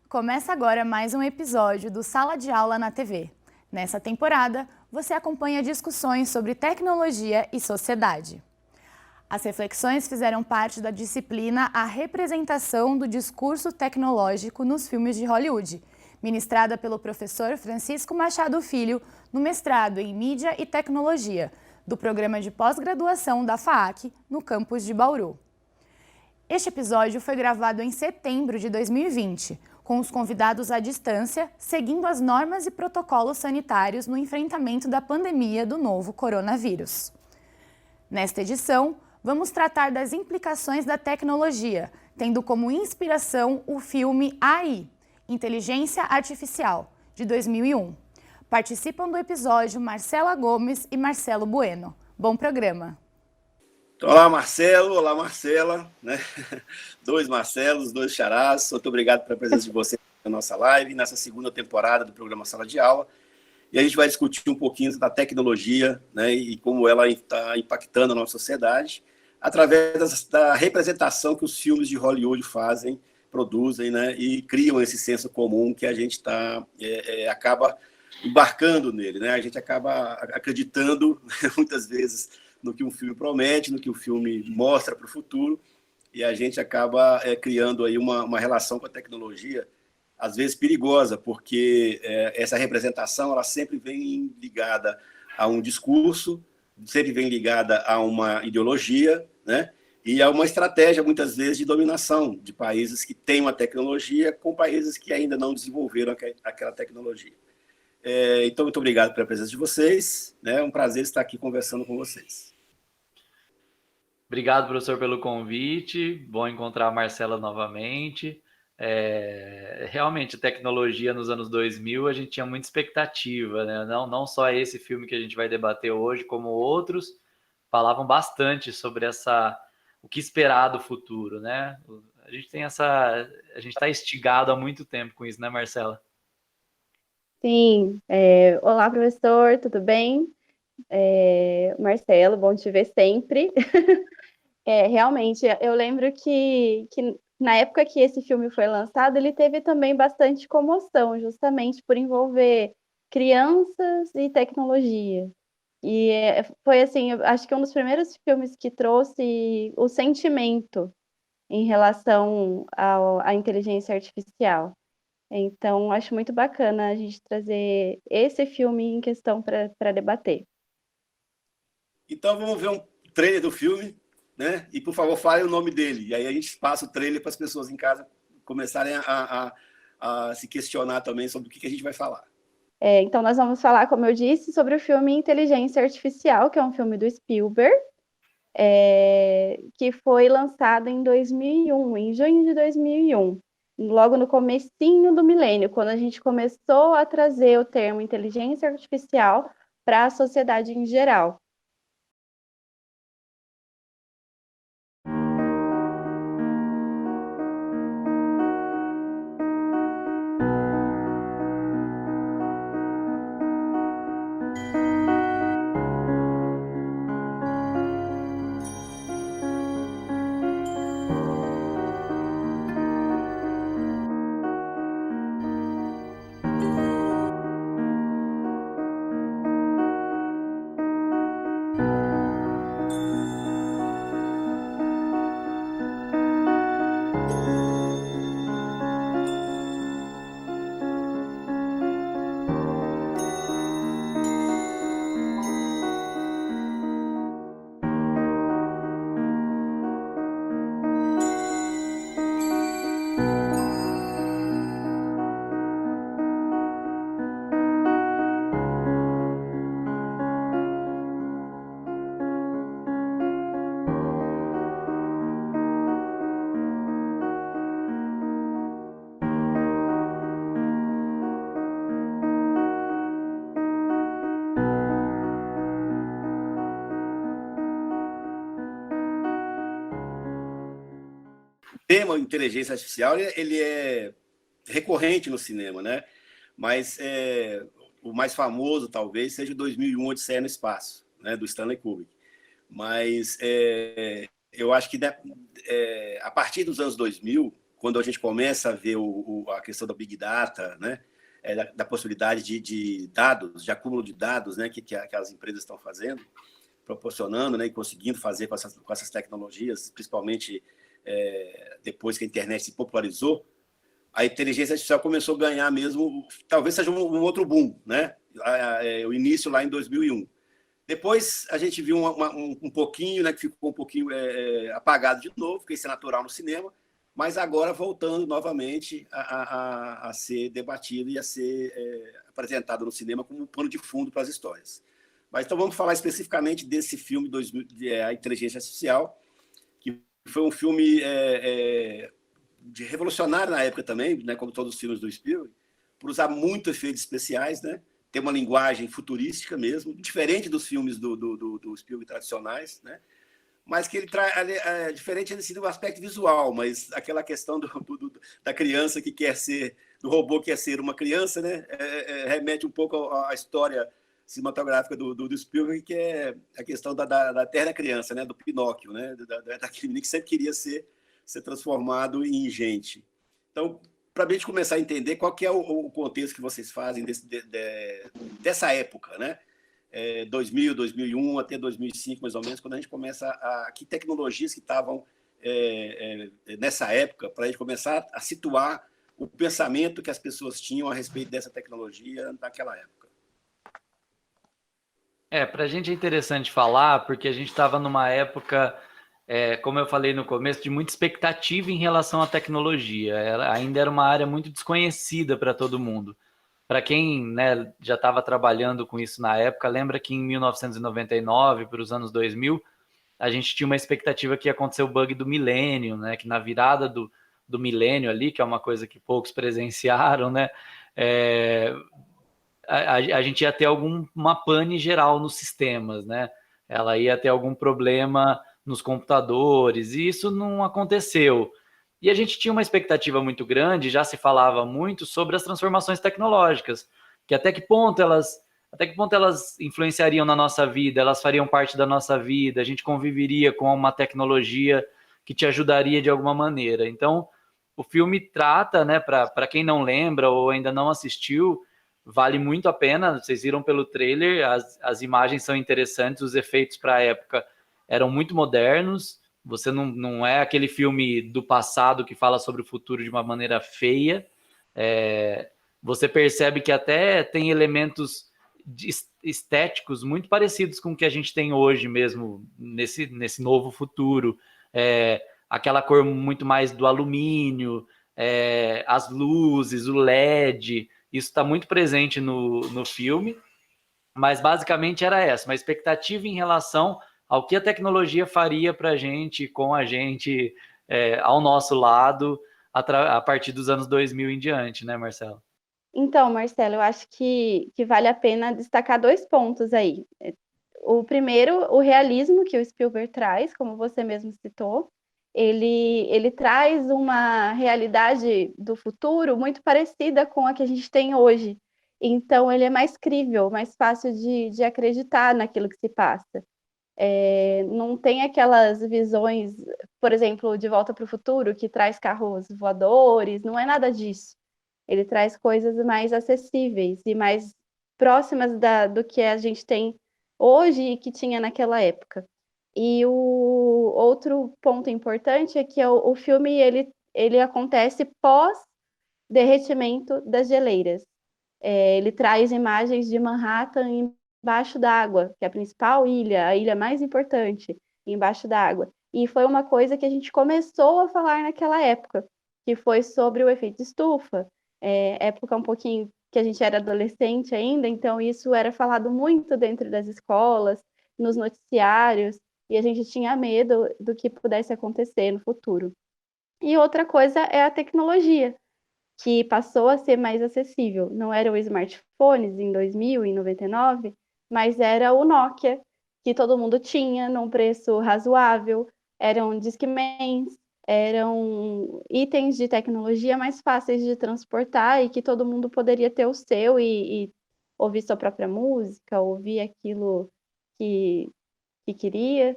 Começa agora mais um episódio do Sala de Aula na TV. Nessa temporada, você acompanha discussões sobre tecnologia e sociedade. As reflexões fizeram parte da disciplina A Representação do Discurso Tecnológico nos Filmes de Hollywood, ministrada pelo professor Francisco Machado Filho no mestrado em Mídia e Tecnologia, do programa de pós-graduação da FAAC, no campus de Bauru. Este episódio foi gravado em setembro de 2020, com os convidados à distância, seguindo as normas e protocolos sanitários no enfrentamento da pandemia do novo coronavírus. Nesta edição, vamos tratar das implicações da tecnologia, tendo como inspiração o filme AI, Inteligência Artificial, de 2001. Participam do episódio Marcela Gomes e Marcelo Bueno. Bom programa! Olá, Marcelo. Olá, Marcela. Né? Dois Marcelos, dois Charás. Muito obrigado pela presença de vocês na nossa live, nessa segunda temporada do programa Sala de Aula. E a gente vai discutir um pouquinho da tecnologia, né, e como ela está impactando a nossa sociedade através da representação que os filmes de Hollywood fazem, produzem, né, e criam esse senso comum que a gente acaba embarcando nele. Né? A gente acaba acreditando, muitas vezes, no que um filme promete, no que o filme mostra para o futuro, e a gente acaba criando aí uma relação com a tecnologia, às vezes perigosa, porque essa representação ela sempre vem ligada a um discurso, sempre vem ligada a uma ideologia, né? E a uma estratégia, muitas vezes, de dominação de países que têm uma tecnologia com países que ainda não desenvolveram aquela tecnologia. Então, muito obrigado pela presença de vocês, né? É um prazer estar aqui conversando com vocês. Obrigado, professor, pelo convite. Bom encontrar a Marcela novamente. Realmente, a tecnologia nos anos 2000, a gente tinha muita expectativa, né? Não só esse filme que a gente vai debater hoje, como outros, falavam bastante sobre o que esperar do futuro, né? A gente está instigado há muito tempo com isso, né, Marcela? Sim. Olá, professor, tudo bem? Marcelo, bom te ver sempre. Realmente, eu lembro que na época que esse filme foi lançado, ele teve também bastante comoção, justamente por envolver crianças e tecnologia. E foi, assim, eu acho que um dos primeiros filmes que trouxe o sentimento em relação à inteligência artificial. Então, acho muito bacana a gente trazer esse filme em questão para debater. Então, vamos ver um trailer do filme, né? E, por favor, fale o nome dele. E aí a gente passa o trailer para as pessoas em casa começarem a se questionar também sobre o que a gente vai falar. Então, nós vamos falar, como eu disse, sobre o filme Inteligência Artificial, que é um filme do Spielberg, que foi lançado em 2001, em junho de 2001, logo no comecinho do milênio, quando a gente começou a trazer o termo inteligência artificial para a sociedade em geral. O tema inteligência artificial ele é recorrente no cinema, né? Mas o mais famoso talvez seja o 2001 Odisseia no Espaço, né? Do Stanley Kubrick. Mas eu acho que a partir dos anos 2000, quando a gente começa a ver a questão da Big Data, né, da possibilidade de dados, de acúmulo de dados, né, que as empresas estão fazendo, proporcionando, né, e conseguindo fazer com essas tecnologias, principalmente depois que a internet se popularizou, a inteligência artificial começou a ganhar mesmo, talvez seja um outro boom, né? O início lá em 2001. Depois a gente viu um pouquinho, né, que ficou um pouquinho apagado de novo, porque isso é natural no cinema, mas agora voltando novamente a ser debatido e a ser apresentado no cinema como um pano de fundo para as histórias. Mas então vamos falar especificamente desse filme, A Inteligência Artificial, que foi um filme revolucionário na época também, né, como todos os filmes do Spielberg, por usar muito efeitos especiais, né, ter uma linguagem futurística mesmo, diferente dos filmes do Spielberg tradicionais, né, mas que ele traz diferente nesse aspecto visual, mas aquela questão da criança que quer ser, do robô que quer ser uma criança, né, remete um pouco à história cinematográfica do Spielberg, que é a questão da eterna criança, né, do Pinóquio, né, daquele menino que sempre queria ser transformado em gente. Então, para a gente começar a entender qual que é o contexto que vocês fazem dessa época, né? 2000, 2001 até 2005, mais ou menos, quando a gente começa que tecnologias que estavam nessa época, para a gente começar a situar o pensamento que as pessoas tinham a respeito dessa tecnologia naquela época. Para a gente é interessante falar, porque a gente estava numa época, como eu falei no começo, de muita expectativa em relação à tecnologia. Ela ainda era uma área muito desconhecida para todo mundo. Para quem, né, já estava trabalhando com isso na época, lembra que em 1999, para os anos 2000, a gente tinha uma expectativa que ia acontecer o bug do milênio, né, que na virada do milênio ali, que é uma coisa que poucos presenciaram, né, a gente ia ter uma pane geral nos sistemas, né? Ela ia ter algum problema nos computadores, e isso não aconteceu. E a gente tinha uma expectativa muito grande, já se falava muito sobre as transformações tecnológicas, que até que ponto elas influenciariam na nossa vida, elas fariam parte da nossa vida, a gente conviveria com uma tecnologia que te ajudaria de alguma maneira. Então, o filme trata, né, para quem não lembra ou ainda não assistiu, vale muito a pena. Vocês viram pelo trailer, as imagens são interessantes, os efeitos para a época eram muito modernos. Você não é aquele filme do passado que fala sobre o futuro de uma maneira feia. Você percebe que até tem elementos estéticos muito parecidos com o que a gente tem hoje mesmo, nesse novo futuro. Aquela cor muito mais do alumínio, as luzes, o LED... Isso está muito presente no filme, mas basicamente era uma expectativa em relação ao que a tecnologia faria para a gente, com a gente, ao nosso lado, a partir dos anos 2000 em diante, né, Marcelo? Então, Marcelo, eu acho que vale a pena destacar 2 pontos aí. O primeiro, o realismo que o Spielberg traz, como você mesmo citou. Ele traz uma realidade do futuro muito parecida com a que a gente tem hoje. Então, ele é mais crível, mais fácil de acreditar naquilo que se passa. Não tem aquelas visões, por exemplo, de Volta para o Futuro, que traz carros voadores, não é nada disso. Ele traz coisas mais acessíveis e mais próximas do que a gente tem hoje e que tinha naquela época. E o outro ponto importante é que o filme ele acontece pós-derretimento das geleiras. Ele traz imagens de Manhattan embaixo d'água, que é a principal ilha, a ilha mais importante, embaixo d'água. E foi uma coisa que a gente começou a falar naquela época, que foi sobre o efeito estufa. Época um pouquinho que a gente era adolescente ainda, então isso era falado muito dentro das escolas, nos noticiários, e a gente tinha medo do que pudesse acontecer no futuro. E outra coisa é a tecnologia, que passou a ser mais acessível. Não eram smartphones em 2000, em 99, mas era o Nokia, que todo mundo tinha num preço razoável, eram Discmans, eram itens de tecnologia mais fáceis de transportar e que todo mundo poderia ter o seu e ouvir sua própria música, ouvir aquilo que queria.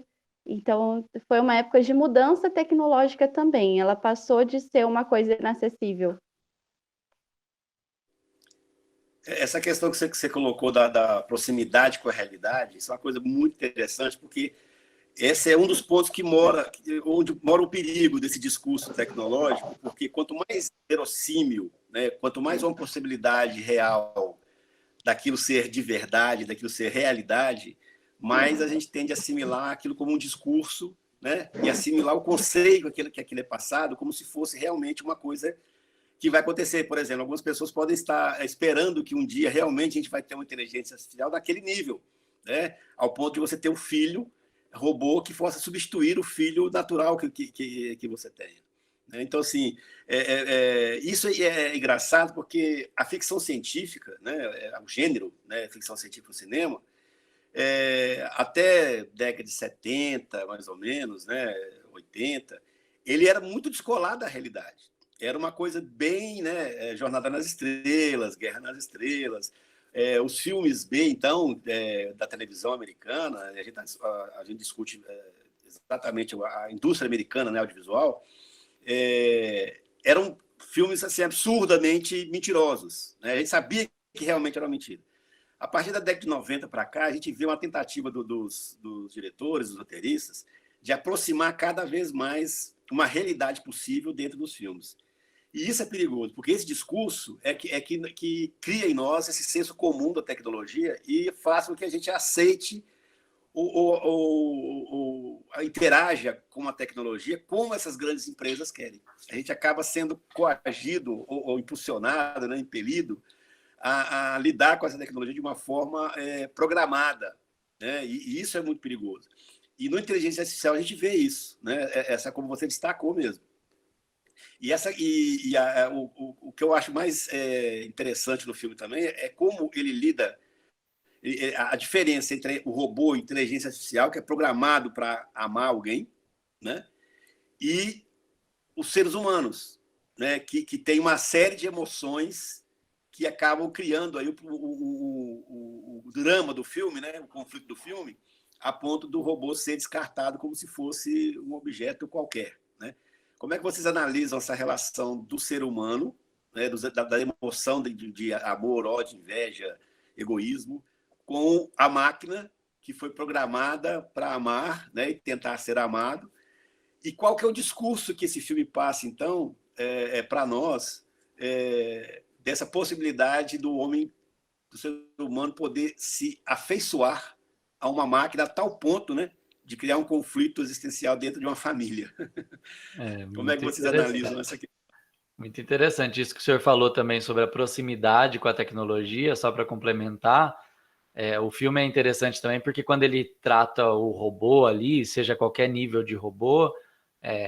Então, foi uma época de mudança tecnológica também. Ela passou de ser uma coisa inacessível. Essa questão que você colocou da proximidade com a realidade, isso é uma coisa muito interessante, porque esse é um dos pontos onde mora o perigo desse discurso tecnológico, porque quanto mais verossímil, né, quanto mais uma possibilidade real daquilo ser de verdade, daquilo ser realidade, mais a gente tende a assimilar aquilo como um discurso, né, e assimilar o conceito que aquilo é passado como se fosse realmente uma coisa que vai acontecer. Por exemplo, algumas pessoas podem estar esperando que um dia realmente a gente vai ter uma inteligência artificial daquele nível, né, ao ponto de você ter um filho robô que possa substituir o filho natural que você tenha. Então, assim, isso é engraçado porque a ficção científica, né, o gênero, né, ficção científica no cinema, até década de 70, mais ou menos, né, 80, ele era muito descolado da realidade. Era uma coisa bem, né, Jornada nas Estrelas, Guerra nas Estrelas, os filmes B, então, da televisão americana, a gente discute exatamente a indústria americana, né, audiovisual, eram filmes assim, absurdamente mentirosos, né? A gente sabia que realmente era uma mentira. A partir da década de 90 para cá, a gente vê uma tentativa dos diretores, dos roteiristas, de aproximar cada vez mais uma realidade possível dentro dos filmes. E isso é perigoso, porque esse discurso que cria em nós esse senso comum da tecnologia e faz com que a gente aceite ou interaja com a tecnologia como essas grandes empresas querem. A gente acaba sendo coagido ou impulsionado, né, impelido a lidar com essa tecnologia de uma forma programada, né? E isso é muito perigoso. E no inteligência artificial a gente vê isso, né? Essa, como você destacou mesmo. O que eu acho mais interessante no filme também é como ele lida a diferença entre o robô e a inteligência artificial, que é programado para amar alguém, né? E os seres humanos, né? Que tem uma série de emoções que acabam criando aí o drama do filme, né? O conflito do filme, a ponto do robô ser descartado como se fosse um objeto qualquer, né? Como é que vocês analisam essa relação do ser humano, né? da emoção de amor, ódio, inveja, egoísmo, com a máquina que foi programada para amar, né, e tentar ser amado? E qual que é o discurso que esse filme passa, então, para nós, dessa possibilidade do homem, do ser humano, poder se afeiçoar a uma máquina a tal ponto, né, de criar um conflito existencial dentro de uma família? Como é que vocês analisam essa questão? Muito interessante isso que o senhor falou também sobre a proximidade com a tecnologia, só para complementar. O filme é interessante também porque quando ele trata o robô ali, seja qualquer nível de robô,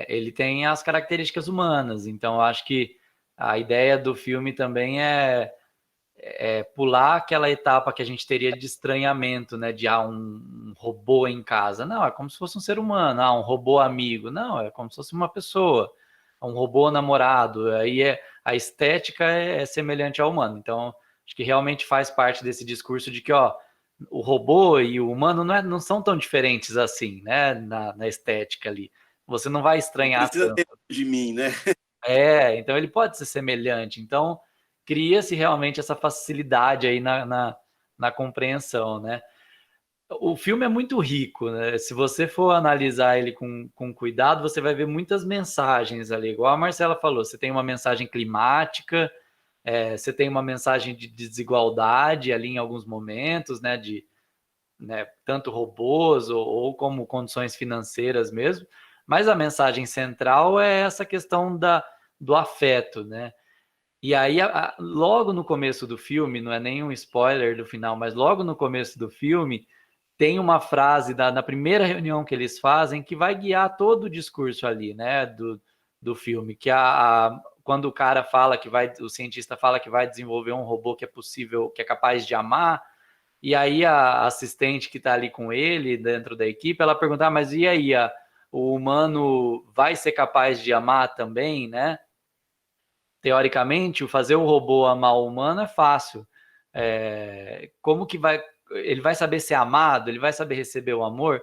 ele tem as características humanas. Então, eu acho que a ideia do filme também é pular aquela etapa que a gente teria de estranhamento, né? De um robô em casa. Não, é como se fosse um ser humano. Um robô amigo. Não, é como se fosse uma pessoa. Um robô namorado. Aí a estética é semelhante ao humano. Então, acho que realmente faz parte desse discurso de que, o robô e o humano não são tão diferentes assim, né? Na estética ali. Você não vai estranhar não precisa tanto. ter de mim, né? Então ele pode ser semelhante. Então, cria-se realmente essa facilidade aí na compreensão, né? O filme é muito rico, né? Se você for analisar ele com cuidado, você vai ver muitas mensagens ali. Igual a Marcela falou, você tem uma mensagem climática, você tem uma mensagem de desigualdade ali em alguns momentos, né? Tanto robôs ou como condições financeiras mesmo. Mas a mensagem central é essa questão do afeto, né? E aí, logo no começo do filme, não é nenhum spoiler do final, mas logo no começo do filme, tem uma frase na primeira reunião que eles fazem que vai guiar todo o discurso ali, né, do filme, que quando o cara fala o cientista fala que vai desenvolver um robô que é possível, que é capaz de amar, e aí a assistente que está ali com ele, dentro da equipe, ela pergunta, mas e aí, o humano vai ser capaz de amar também, né? Teoricamente, fazer o robô amar o humano é fácil. Como que ele vai saber ser amado? Ele vai saber receber o amor?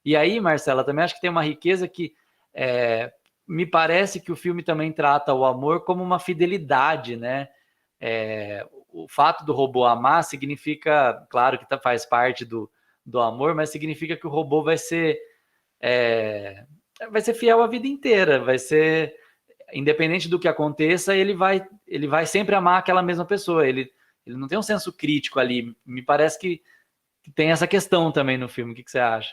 E aí, Marcela, também acho que tem uma riqueza que me parece que o filme também trata o amor como uma fidelidade, né? O fato do robô amar significa, claro que faz parte do amor, mas significa que o robô vai ser fiel a vida inteira, vai ser, independente do que aconteça, ele vai sempre amar aquela mesma pessoa, ele não tem um senso crítico ali. Me parece que tem essa questão também no filme. O que você acha?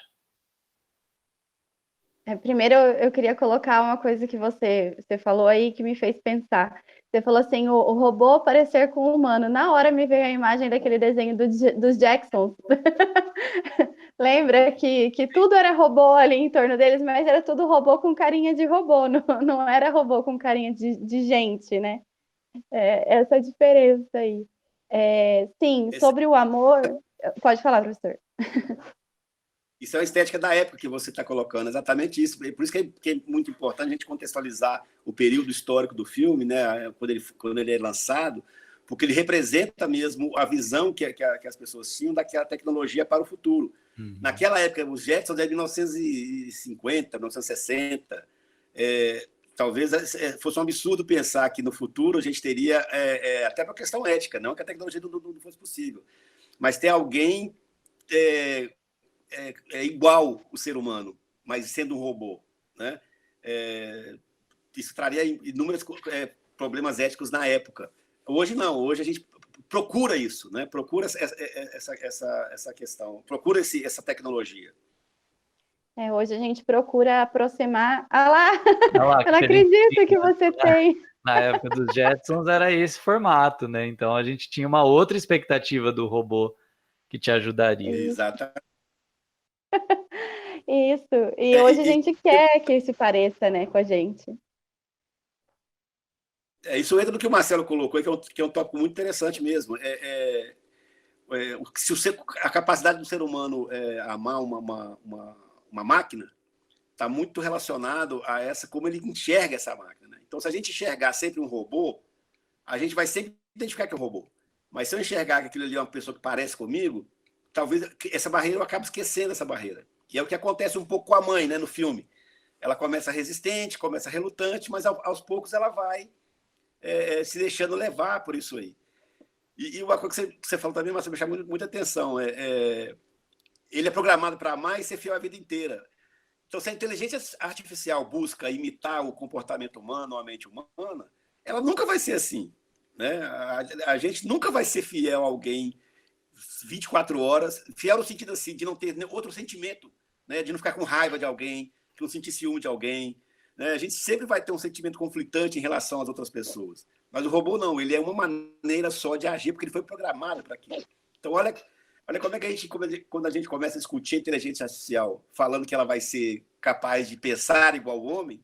Primeiro, eu queria colocar uma coisa que você falou aí que me fez pensar. Você falou assim, o robô parecer com o humano. Na hora me veio a imagem daquele desenho dos Jacksons. Lembra que tudo era robô ali em torno deles, mas era tudo robô com carinha de robô, não era robô com carinha de gente, né? Essa diferença aí. Sim, sobre o amor... Pode falar, professor. Isso é a estética da época que você está colocando, exatamente isso. Por isso que é muito importante a gente contextualizar o período histórico do filme, né, quando ele é lançado, porque ele representa mesmo a visão que as pessoas tinham daquela tecnologia para o futuro. Uhum. Naquela época, os Jetsons eram de 1950, 1960. Talvez fosse um absurdo pensar que no futuro a gente teria, até por questão ética, não que a tecnologia não fosse possível, mas ter alguém... igual o ser humano, mas sendo um robô, né? Isso traria inúmeros problemas éticos na época. Hoje não, hoje a gente procura isso, né? Procura essa questão, procura essa tecnologia. Hoje a gente procura aproximar... Ah lá, eu não acredito que você tem. Na época dos Jetsons era esse formato, né? Então a gente tinha uma outra expectativa do robô que te ajudaria. Exatamente. Isso, e hoje a gente quer que se pareça, né, com a gente. Isso entra no que o Marcelo colocou, que é um tópico muito interessante mesmo. Se a capacidade do ser humano amar uma máquina está muito relacionado a como ele enxerga essa máquina, né? Então, se a gente enxergar sempre um robô, a gente vai sempre identificar que é um robô. Mas se eu enxergar que aquilo ali é uma pessoa que parece comigo, talvez essa barreira eu acabe esquecendo essa barreira. Que é o que acontece um pouco com a mãe, né, no filme. Ela começa resistente, começa relutante, mas aos poucos ela vai se deixando levar por isso aí. E uma coisa que você falou também, mas me chamou muita atenção, ele é programado para amar e ser fiel a vida inteira. Então, se a inteligência artificial busca imitar o comportamento humano, a mente humana, ela nunca vai ser assim, né? A gente nunca vai ser fiel a alguém 24 horas, fiel no sentido assim, de não ter outro sentimento, né? De não ficar com raiva de alguém, de não sentir ciúme de alguém, né? A gente sempre vai ter um sentimento conflitante em relação às outras pessoas. Mas o robô não, ele é uma maneira só de agir, porque ele foi programado para aquilo. Então, olha como é que quando a gente começa a discutir a inteligência artificial, falando que ela vai ser capaz de pensar igual o homem,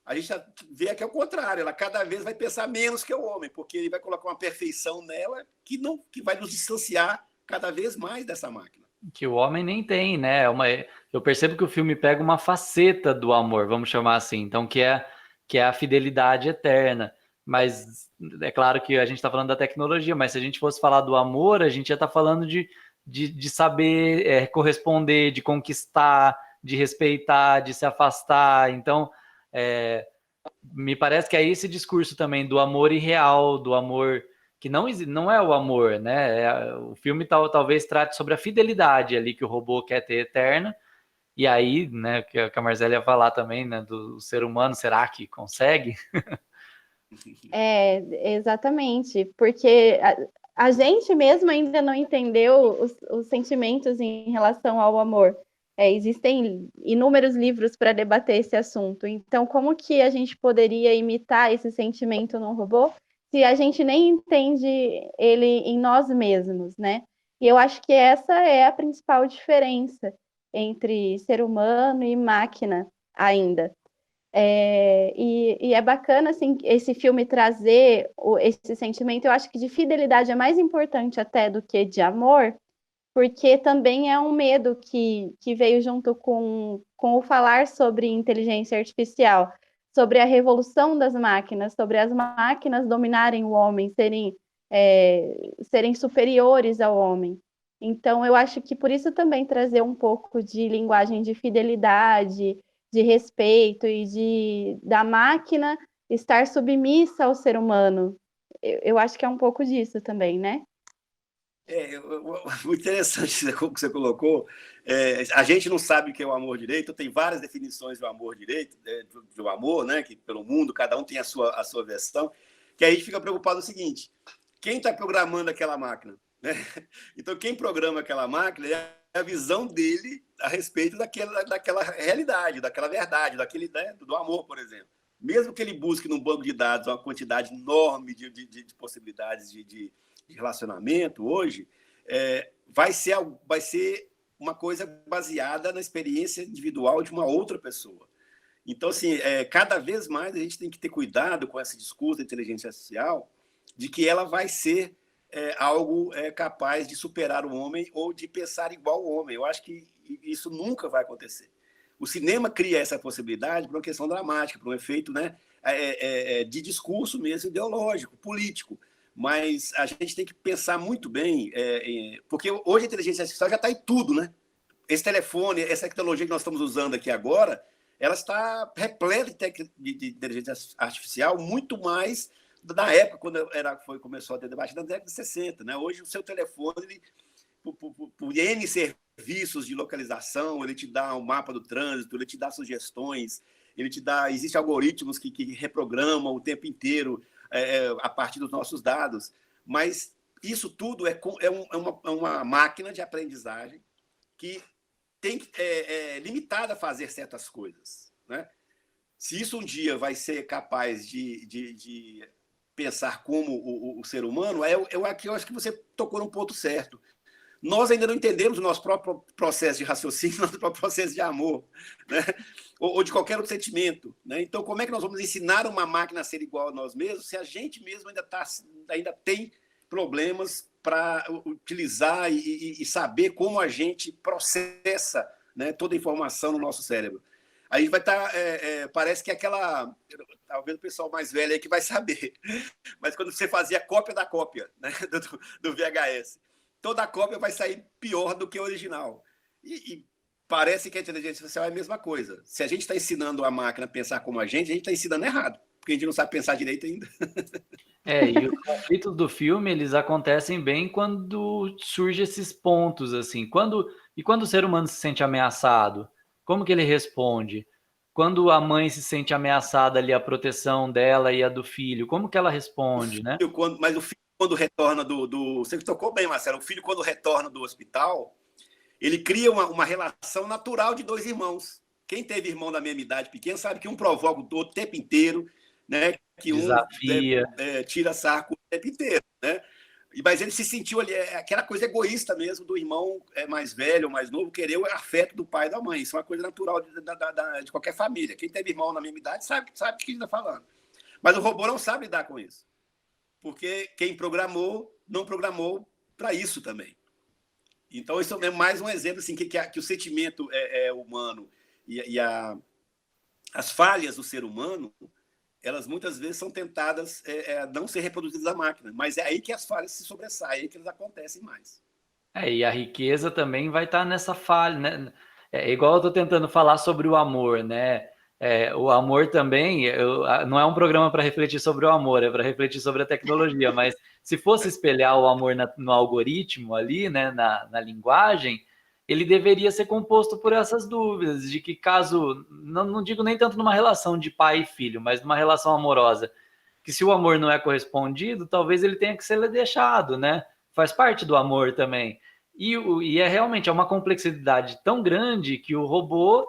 a gente vê que é o contrário, ela cada vez vai pensar menos que o homem, porque ele vai colocar uma perfeição nela que vai nos distanciar cada vez mais dessa máquina. Que o homem nem tem, né? Eu percebo que o filme pega uma faceta do amor, vamos chamar assim, então que é a fidelidade eterna. Mas é claro que a gente está falando da tecnologia, mas se a gente fosse falar do amor, a gente já está falando de saber corresponder, de conquistar, de respeitar, de se afastar. Então, me parece que é esse discurso também do amor irreal, do amor que não é o amor, né? O filme talvez trate sobre a fidelidade ali que o robô quer ter eterna. E aí, né, que a Marcela ia falar também, né, do ser humano, será que consegue? Exatamente, porque a gente mesmo ainda não entendeu os sentimentos em relação ao amor. Existem inúmeros livros para debater esse assunto. Então, como que a gente poderia imitar esse sentimento num robô se a gente nem entende ele em nós mesmos, né? E eu acho que essa é a principal diferença entre ser humano e máquina ainda. E é bacana assim, esse filme trazer esse sentimento. Eu acho que de fidelidade é mais importante até do que de amor, porque também é um medo que veio junto com o falar sobre inteligência artificial, sobre a revolução das máquinas, sobre as máquinas dominarem o homem, serem superiores ao homem. Então, eu acho que por isso também trazer um pouco de linguagem de fidelidade, de respeito e da máquina estar submissa ao ser humano. Eu acho que é um pouco disso também, né? Muito interessante o que você colocou. A gente não sabe o que é o amor direito, tem várias definições do amor direito, do amor, né, que pelo mundo, cada um tem a sua versão, que aí a gente fica preocupado o seguinte, quem está programando aquela máquina? Né? Então, quem programa aquela máquina é a visão dele a respeito daquela realidade, daquela verdade, né, do amor, por exemplo. Mesmo que ele busque num banco de dados uma quantidade enorme de possibilidades de relacionamento hoje, vai ser uma coisa baseada na experiência individual de uma outra pessoa. Então, assim, cada vez mais a gente tem que ter cuidado com esse discurso da inteligência artificial, de que ela vai ser algo capaz de superar o homem ou de pensar igual ao homem. Eu acho que isso nunca vai acontecer. O cinema cria essa possibilidade por uma questão dramática, por um efeito, né, de discurso mesmo ideológico, político. Mas a gente tem que pensar muito bem, porque hoje a inteligência artificial já está em tudo, né? Esse telefone, essa tecnologia que nós estamos usando aqui agora, ela está repleta de inteligência artificial, muito mais da época, quando começou a ter debate, na década de 60. Né? Hoje, o seu telefone, por N serviços de localização, ele te dá um mapa do trânsito, ele te dá sugestões, existem algoritmos que reprogramam o tempo inteiro a partir dos nossos dados, mas isso tudo é uma máquina de aprendizagem que limitada a fazer certas coisas. Né? Se isso um dia vai ser capaz de pensar como o ser humano, eu acho que você tocou num ponto certo. Nós ainda não entendemos o nosso próprio processo de raciocínio, nosso próprio processo de amor, né? ou de qualquer outro sentimento. Né? Então, como é que nós vamos ensinar uma máquina a ser igual a nós mesmos se a gente mesmo ainda tem problemas para utilizar e saber como a gente processa, né, toda a informação no nosso cérebro? Aí vai estar, parece que talvez o pessoal mais velho aí que vai saber, mas quando você fazia cópia da cópia, né, do VHS, toda a cópia vai sair pior do que a original. E parece que a inteligência artificial é a mesma coisa. Se a gente está ensinando a máquina a pensar como a gente está ensinando errado, porque a gente não sabe pensar direito ainda. E os conflitos do filme, eles acontecem bem quando surgem esses pontos, assim. Quando o ser humano se sente ameaçado, como que ele responde? Quando a mãe se sente ameaçada ali, a proteção dela e a do filho, como que ela responde, né? Mas o filho, quando retorna Você tocou bem, Marcelo. O filho, quando retorna do hospital, ele cria uma relação natural de dois irmãos. Quem teve irmão da mesma idade pequena sabe que um provoca o outro o tempo inteiro, né? Que desafia. Tira sarco o tempo inteiro, né? Mas ele se sentiu ali, aquela coisa egoísta mesmo do irmão mais velho ou mais novo querer o afeto do pai e da mãe. Isso é uma coisa natural de qualquer família. Quem teve irmão na mesma idade sabe o que a gente está falando. Mas o robô não sabe lidar com isso. Porque quem programou, não programou para isso também. Então, isso é mais um exemplo assim, que o sentimento humano e as falhas do ser humano, elas muitas vezes são tentadas a não ser reproduzidas da máquina, mas é aí que as falhas se sobressaem, é aí que elas acontecem mais. E a riqueza também vai estar nessa falha, né? Igual eu estou tentando falar sobre o amor, né? O amor também, não é um programa para refletir sobre o amor, é para refletir sobre a tecnologia, mas se fosse espelhar o amor no algoritmo ali, né, na linguagem, ele deveria ser composto por essas dúvidas, de que caso, não digo nem tanto numa relação de pai e filho, mas numa relação amorosa, que se o amor não é correspondido, talvez ele tenha que ser deixado, né? Faz parte do amor também. E realmente uma complexidade tão grande que o robô,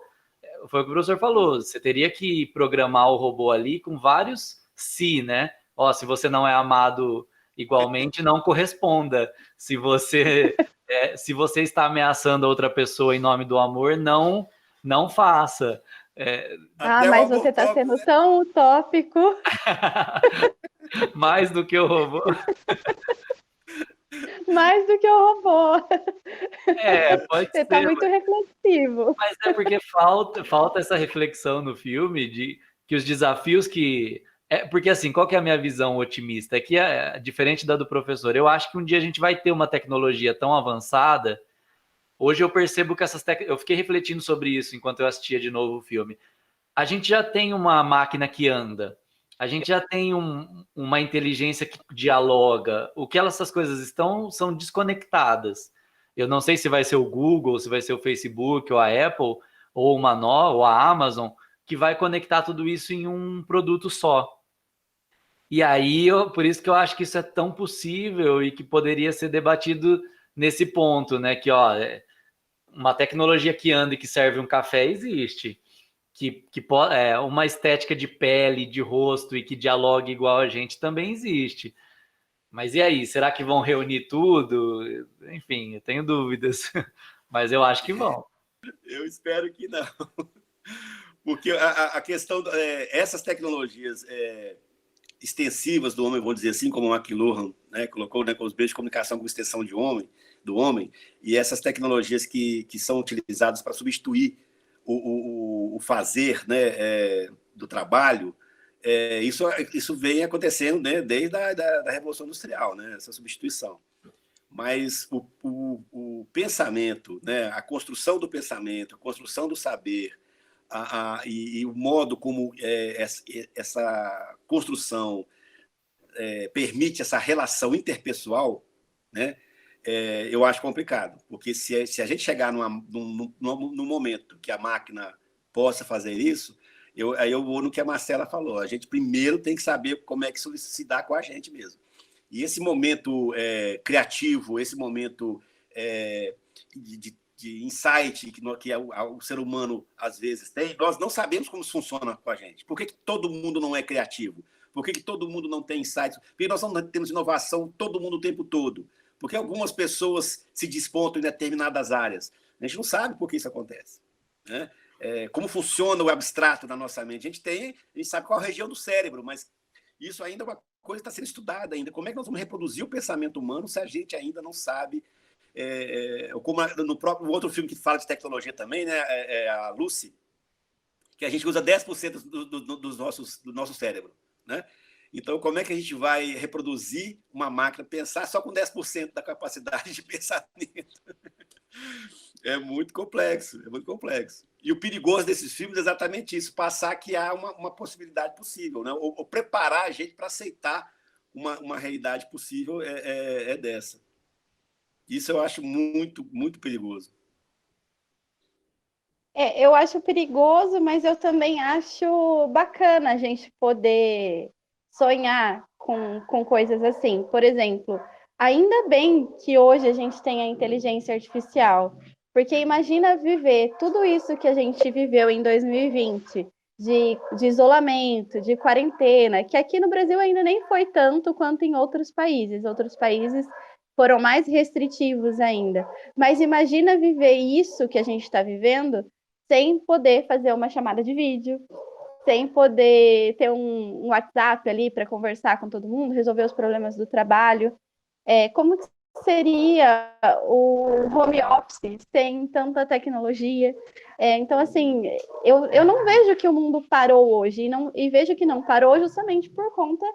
foi o que o professor falou, você teria que programar o robô ali com vários se, né? Se você não é amado igualmente, não corresponda. Se você está ameaçando a outra pessoa em nome do amor, não faça. Mas você está sendo tão utópico. Mais do que o robô. Mais do que o robô. Pode Você ser. Está muito reflexivo. Mas é porque falta essa reflexão no filme de que os desafios que Porque assim, qual que é a minha visão otimista? É que, diferente da do professor, eu acho que um dia a gente vai ter uma tecnologia tão avançada. Hoje eu percebo que eu fiquei refletindo sobre isso enquanto eu assistia de novo o filme. A gente já tem uma máquina que anda, a gente já tem uma inteligência que dialoga. O que essas coisas são desconectadas. Eu não sei se vai ser o Google, se vai ser o Facebook, ou a Apple, ou a Amazon, que vai conectar tudo isso em um produto só. E aí, por isso que eu acho que isso é tão possível e que poderia ser debatido nesse ponto, né? Que, ó, uma tecnologia que anda e que serve um café existe. Uma estética de pele, de rosto e que dialogue igual a gente também existe. Mas e aí, será que vão reunir tudo? Enfim, eu tenho dúvidas. Mas eu acho que vão. Eu espero que não. Porque a questão, essas tecnologias extensivas do homem, vou dizer assim, como o McLuhan, né, colocou, né, com os meios de comunicação com extensão do homem, e essas tecnologias que são utilizadas para substituir o fazer, né, do trabalho, isso vem acontecendo, né, desde da Revolução Industrial, né, essa substituição. Mas o pensamento, né, a construção do pensamento, a construção do saber, e o modo como essa construção permite essa relação interpessoal, né, eu acho complicado, porque se a gente chegar num momento que a máquina possa fazer isso, aí eu vou no que a Marcela falou, a gente primeiro tem que saber como é que isso se dá com a gente mesmo. E esse momento criativo, esse momento de insight que o ser humano às vezes tem, nós não sabemos como isso funciona com a gente. Por que todo mundo não é criativo? Por que todo mundo não tem insights? Porque nós não temos inovação todo mundo o tempo todo. Porque algumas pessoas se despontam em determinadas áreas. A gente não sabe por que isso acontece, né? Como funciona o abstrato na nossa mente. A gente sabe qual é a região do cérebro, mas isso ainda é uma coisa que está sendo estudada ainda. Como é que nós vamos reproduzir o pensamento humano se a gente ainda não sabe? Como no próprio outro filme que fala de tecnologia também, né, a Lucy, que a gente usa 10% do nosso cérebro, né? Então, como é que a gente vai reproduzir uma máquina, pensar só com 10% da capacidade de pensamento? É muito complexo, é muito complexo. E o perigoso desses filmes é exatamente isso, passar que há uma possibilidade possível, né? Ou preparar a gente para aceitar uma realidade possível dessa. Isso eu acho muito, muito perigoso. Eu acho perigoso, mas eu também acho bacana a gente poder sonhar com coisas assim. Por exemplo, ainda bem que hoje a gente tem a inteligência artificial, porque imagina viver tudo isso que a gente viveu em 2020, de isolamento, de quarentena, que aqui no Brasil ainda nem foi tanto quanto em outros países. Outros países foram mais restritivos ainda. Mas imagina viver isso que a gente está vivendo sem poder fazer uma chamada de vídeo, sem poder ter um WhatsApp ali para conversar com todo mundo, resolver os problemas do trabalho. Como seria o home office sem tanta tecnologia? Então, assim, eu não vejo que o mundo parou hoje, e vejo que não parou justamente por conta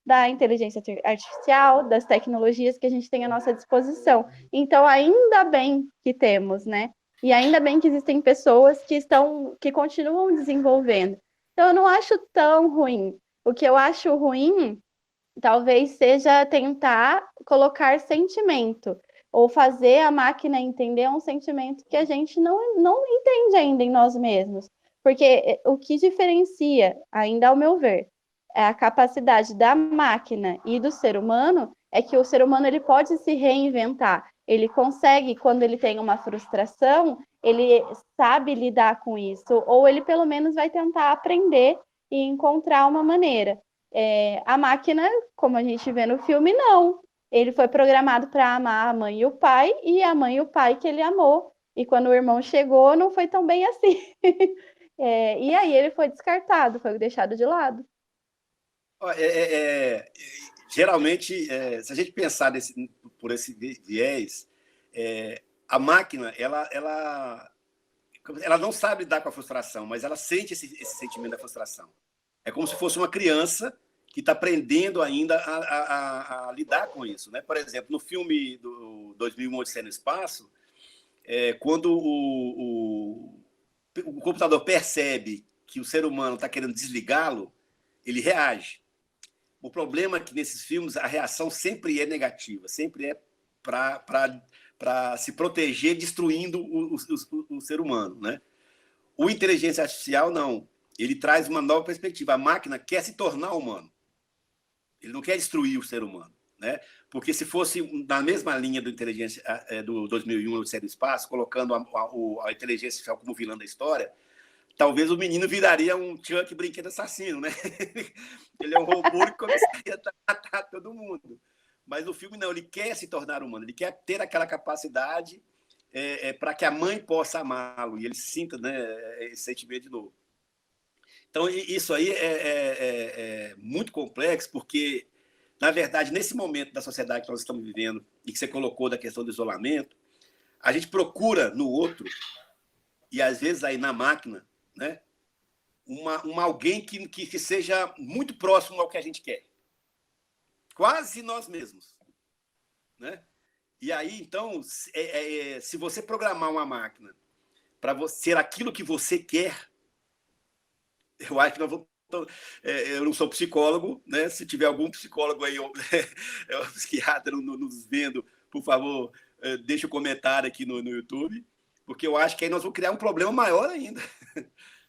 da inteligência artificial, das tecnologias que a gente tem à nossa disposição. Então, ainda bem que temos, né? E ainda bem que existem pessoas que continuam desenvolvendo. Então, eu não acho tão ruim. O que eu acho ruim, talvez, seja tentar colocar sentimento, ou fazer a máquina entender um sentimento que a gente não entende ainda em nós mesmos. Porque o que diferencia, ainda ao meu ver, a capacidade da máquina e do ser humano é que o ser humano ele pode se reinventar. Ele consegue, quando ele tem uma frustração, ele sabe lidar com isso, ou ele pelo menos vai tentar aprender e encontrar uma maneira. A máquina, como a gente vê no filme, não. Ele foi programado para amar a mãe e o pai, e a mãe e o pai que ele amou. E quando o irmão chegou, não foi tão bem assim. E aí ele foi descartado, foi deixado de lado. Geralmente, se a gente pensar por esse viés, a máquina ela não sabe lidar com a frustração, mas ela sente esse sentimento da frustração. É como se fosse uma criança que está aprendendo ainda a lidar com isso, né? Por exemplo, no filme do 2001 Odisseia no Espaço, quando o computador percebe que o ser humano está querendo desligá-lo, ele reage. O problema é que nesses filmes a reação sempre é negativa, sempre é para se proteger, destruindo o ser humano, né? O inteligência artificial, não. Ele traz uma nova perspectiva. A máquina quer se tornar humano. Ele não quer destruir o ser humano, né? Porque se fosse na mesma linha do inteligência do 2001, Odisseia do Espaço, colocando a inteligência artificial como vilã da história, talvez o menino viraria um Chuck brinquedo assassino, né? Ele é um robô que começaria a matar todo mundo. Mas no filme não, ele quer se tornar humano, ele quer ter aquela capacidade para que a mãe possa amá-lo e ele sinta, né, esse sentimento de novo. Então, isso aí é muito complexo, porque, na verdade, nesse momento da sociedade que nós estamos vivendo e que você colocou da questão do isolamento, a gente procura no outro, e às vezes aí na máquina, né, alguém que seja muito próximo ao que a gente quer. Quase nós mesmos, né? E aí, então, se você programar uma máquina para ser aquilo que você quer, eu acho que nós vamos... eu não sou psicólogo, né? Se tiver algum psicólogo aí, psiquiatra nos vendo, por favor, deixa um comentário aqui no YouTube, porque eu acho que aí nós vamos criar um problema maior ainda,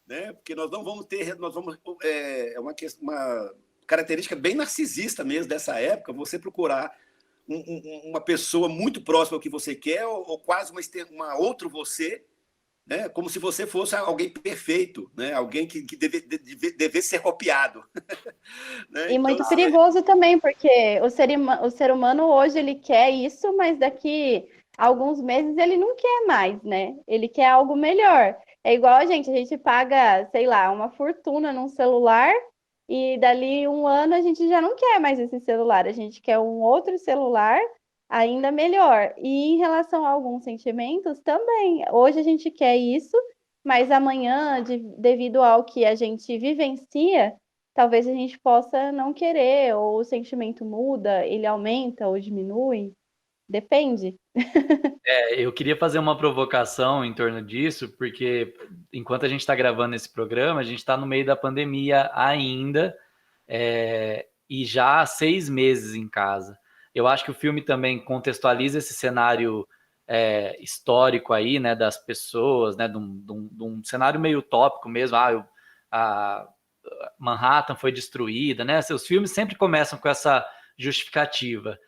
né? Porque nós não vamos ter... uma característica bem narcisista mesmo dessa época, você procurar uma pessoa muito próxima ao que você quer, ou quase uma outro você, né? Como se você fosse alguém perfeito, né? Alguém que devesse ser copiado. Né? E muito perigoso também, porque o ser humano hoje ele quer isso, mas daqui a alguns meses ele não quer mais, né? Ele quer algo melhor. É igual a gente paga, sei lá, uma fortuna num celular, e dali um ano a gente já não quer mais esse celular, a gente quer um outro celular ainda melhor. E em relação a alguns sentimentos também, hoje a gente quer isso, mas amanhã, devido ao que a gente vivencia, talvez a gente possa não querer, ou o sentimento muda, ele aumenta ou diminui, depende. Eu queria fazer uma provocação em torno disso, porque enquanto a gente está gravando esse programa, a gente está no meio da pandemia ainda, e já há 6 meses em casa. Eu acho que o filme também contextualiza esse cenário histórico aí, né, das pessoas, né, de um cenário meio utópico mesmo. A Manhattan foi destruída, né? Os filmes sempre começam com essa justificativa.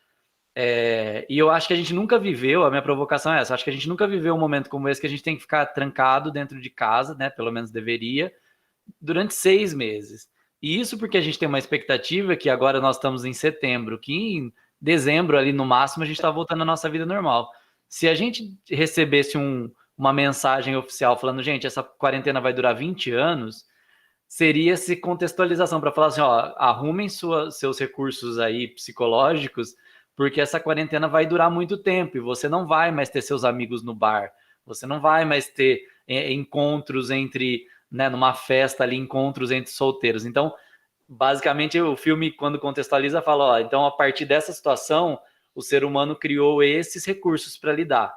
E eu acho que a gente nunca viveu, a minha provocação é essa, acho que a gente nunca viveu um momento como esse que a gente tem que ficar trancado dentro de casa, né, pelo menos deveria, durante 6 meses. E isso porque a gente tem uma expectativa que agora nós estamos em setembro, que em dezembro ali no máximo a gente está voltando à nossa vida normal. Se a gente recebesse uma mensagem oficial falando, gente, essa quarentena vai durar 20 anos, seria essa contextualização para falar assim, ó, arrumem seus recursos aí psicológicos, porque essa quarentena vai durar muito tempo e você não vai mais ter seus amigos no bar, você não vai mais ter encontros entre, né, numa festa ali, encontros entre solteiros. Então, basicamente, o filme, quando contextualiza, fala, ó, então, a partir dessa situação, o ser humano criou esses recursos para lidar.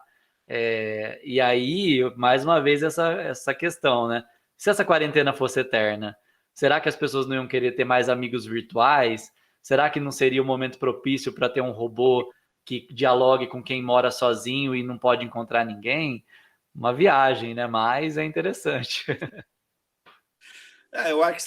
E aí, mais uma vez, essa questão, né? Se essa quarentena fosse eterna, será que as pessoas não iam querer ter mais amigos virtuais? Será que não seria o momento propício para ter um robô que dialogue com quem mora sozinho e não pode encontrar ninguém? Uma viagem, né? Mas é interessante. Eu acho que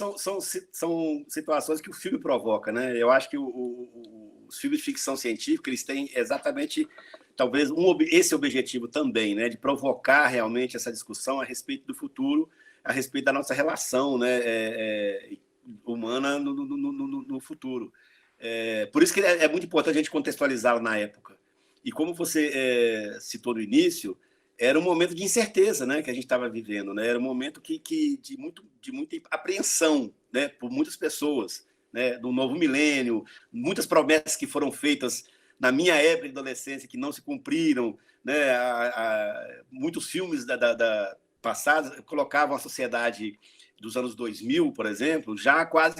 são situações que o filme provoca, né? Eu acho que os filmes de ficção científica, eles têm exatamente, talvez, esse objetivo também, né? De provocar realmente essa discussão a respeito do futuro, a respeito da nossa relação, né? Humana no futuro. Por isso que é muito importante a gente contextualizá-lo na época. E como você citou no início, era um momento de incerteza, né, que a gente estava vivendo, né? Era um momento de muita apreensão, né, por muitas pessoas, né, do novo milênio, muitas promessas que foram feitas na minha época de adolescência que não se cumpriram, né? Muitos filmes passados colocavam a sociedade dos anos 2000, por exemplo, já quase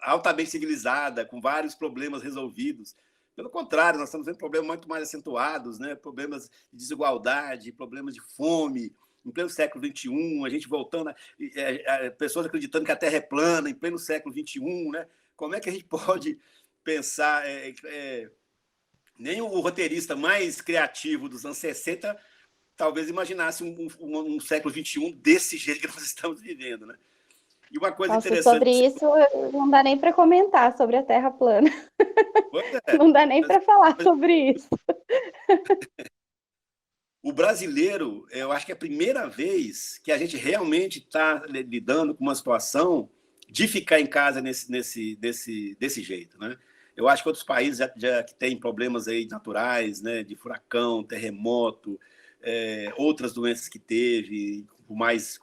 altamente civilizada, com vários problemas resolvidos. Pelo contrário, nós estamos vendo problemas muito mais acentuados, né? Problemas de desigualdade, problemas de fome, em pleno século XXI, a gente voltando, pessoas acreditando que a Terra é plana, em pleno século XXI, né? Como é que a gente pode pensar... nem o roteirista mais criativo dos anos 60 talvez imaginasse um século XXI desse jeito que nós estamos vivendo, né? E uma coisa Nossa, interessante... sobre isso não dá nem para comentar sobre a Terra plana. É, não dá nem para falar sobre isso. O brasileiro, eu acho que é a primeira vez que a gente realmente está lidando com uma situação de ficar em casa desse jeito, né? Eu acho que outros países já que têm problemas aí naturais, né, de furacão, terremoto, outras doenças que teve, com mais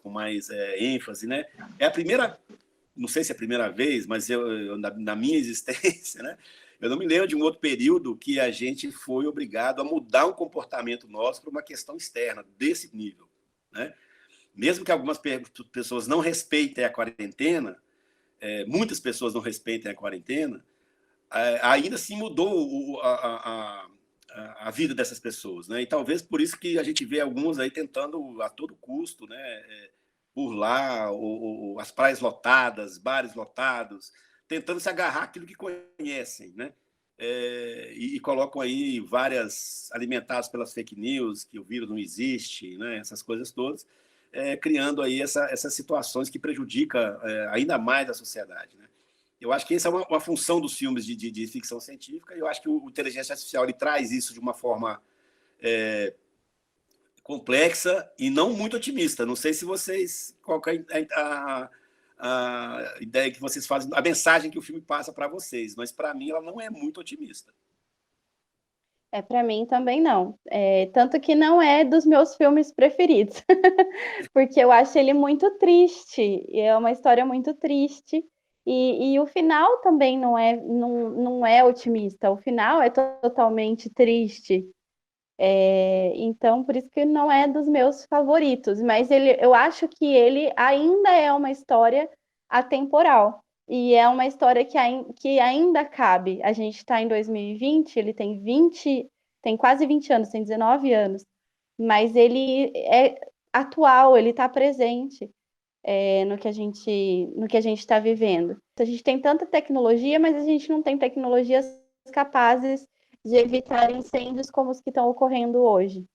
ênfase, né? É a primeira, não sei se é a primeira vez, mas na minha existência, né, eu não me lembro de um outro período que a gente foi obrigado a mudar um comportamento nosso para uma questão externa, desse nível, né? Mesmo que algumas pessoas não respeitem a quarentena, muitas pessoas não respeitem a quarentena, ainda assim mudou a vida dessas pessoas, né? E talvez por isso que a gente vê alguns aí tentando a todo custo, né, burlar as praias lotadas, bares lotados, tentando se agarrar àquilo que conhecem, né? E colocam aí várias, alimentados pelas fake news, que o vírus não existe, né? Essas coisas todas, criando aí essas situações que prejudicam ainda mais a sociedade, né? Eu acho que essa é uma função dos filmes de ficção científica, e eu acho que o Inteligência Artificial ele traz isso de uma forma complexa e não muito otimista. Não sei se vocês... Qual que é a ideia que vocês fazem, a mensagem que o filme passa para vocês, mas para mim ela não é muito otimista. Para mim também não. Tanto que não é dos meus filmes preferidos, porque eu acho ele muito triste, é uma história muito triste, e o final também não é otimista, o final é totalmente triste. Então, por isso que não é dos meus favoritos, mas eu acho que ele ainda é uma história atemporal, e é uma história que ainda cabe. A gente está em 2020, ele tem quase 20 anos, tem 19 anos, mas ele é atual, ele está presente no que a gente está vivendo. A gente tem tanta tecnologia, mas a gente não tem tecnologias capazes de evitar incêndios como os que estão ocorrendo hoje.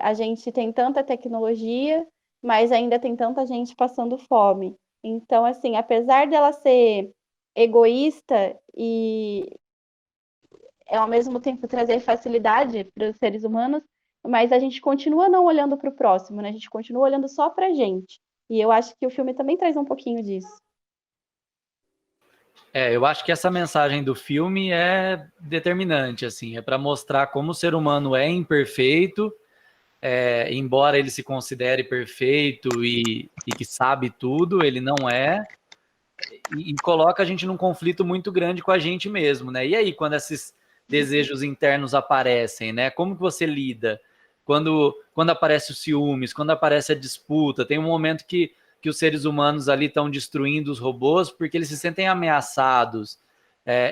A gente tem tanta tecnologia, mas ainda tem tanta gente passando fome. Então, assim, apesar dela ser egoísta e ao mesmo tempo trazer facilidade para os seres humanos, mas a gente continua não olhando para o próximo, né? A gente continua olhando só para a gente. E eu acho que o filme também traz um pouquinho disso. Eu acho que essa mensagem do filme é determinante, assim, é para mostrar como o ser humano é imperfeito, embora ele se considere perfeito e que sabe tudo, ele não é, e coloca a gente num conflito muito grande com a gente mesmo, né? E aí, quando esses desejos internos aparecem, né? Como que você lida? Quando aparece os ciúmes, quando aparece a disputa, tem um momento que os seres humanos ali estão destruindo os robôs porque eles se sentem ameaçados.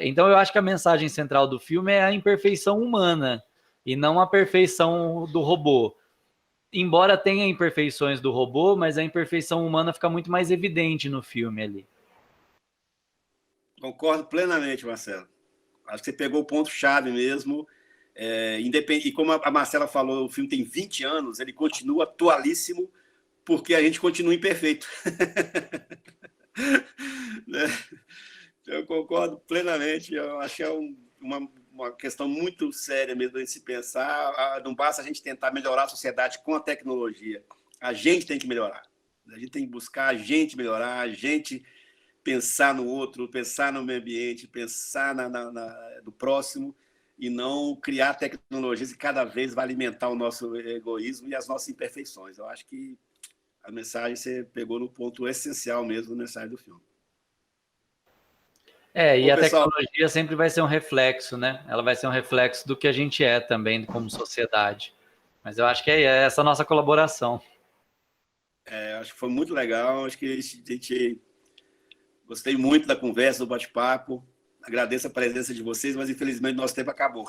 Então, eu acho que a mensagem central do filme é a imperfeição humana e não a perfeição do robô. Embora tenha imperfeições do robô, mas a imperfeição humana fica muito mais evidente no filme ali. Concordo plenamente, Marcelo. Acho que você pegou o ponto-chave mesmo. E como a Marcela falou, o filme tem 20 anos, ele continua atualíssimo, porque a gente continua imperfeito. Eu concordo plenamente. Eu acho que é uma questão muito séria mesmo de se pensar. Não basta a gente tentar melhorar a sociedade com a tecnologia. A gente tem que melhorar. A gente tem que buscar a gente melhorar, a gente pensar no outro, pensar no meio ambiente, pensar no próximo, e não criar tecnologias que cada vez vai alimentar o nosso egoísmo e as nossas imperfeições. Eu acho que a mensagem você pegou no ponto essencial mesmo da mensagem do filme. E a tecnologia sempre vai ser um reflexo, né? Ela vai ser um reflexo do que a gente é também como sociedade. Mas eu acho que é essa a nossa colaboração. Acho que foi muito legal. Acho que a gente Gostei muito da conversa, do bate-papo. Agradeço a presença de vocês, mas infelizmente nosso tempo acabou.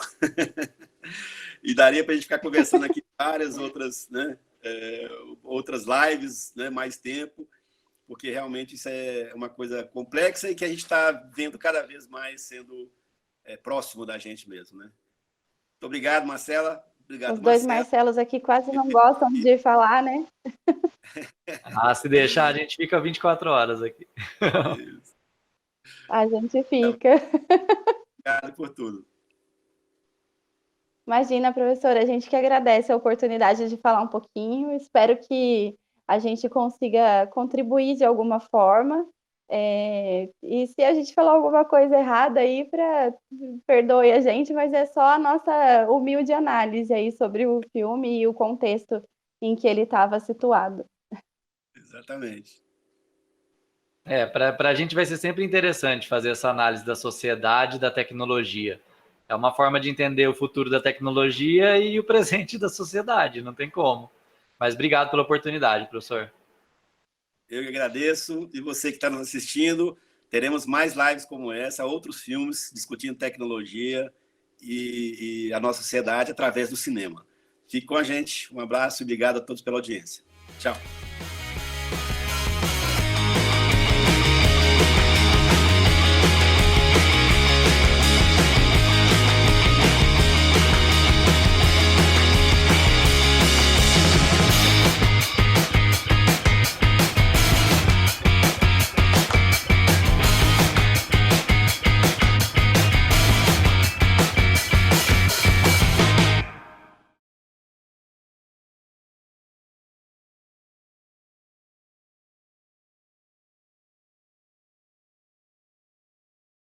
E daria para a gente ficar conversando aqui várias outras, né, outras lives, né, mais tempo, porque realmente isso é uma coisa complexa e que a gente está vendo cada vez mais sendo próximo da gente mesmo, né? Muito obrigado, Marcela. Obrigado, Os dois Marcelo. Marcelos aqui quase não gostam de falar, né? Se deixar, a gente fica 24 horas aqui. Isso. A gente fica. Obrigado por tudo. Imagina, professora, a gente que agradece a oportunidade de falar um pouquinho. Espero que a gente consiga contribuir de alguma forma. E se a gente falou alguma coisa errada aí, perdoe a gente, mas é só a nossa humilde análise aí sobre o filme e o contexto em que ele estava situado. Exatamente. Para a gente vai ser sempre interessante fazer essa análise da sociedade e da tecnologia. É uma forma de entender o futuro da tecnologia e o presente da sociedade, não tem como. Mas obrigado pela oportunidade, professor. Eu que agradeço. E você que está nos assistindo, teremos mais lives como essa, outros filmes discutindo tecnologia e a nossa sociedade através do cinema. Fique com a gente. Um abraço e obrigado a todos pela audiência. Tchau.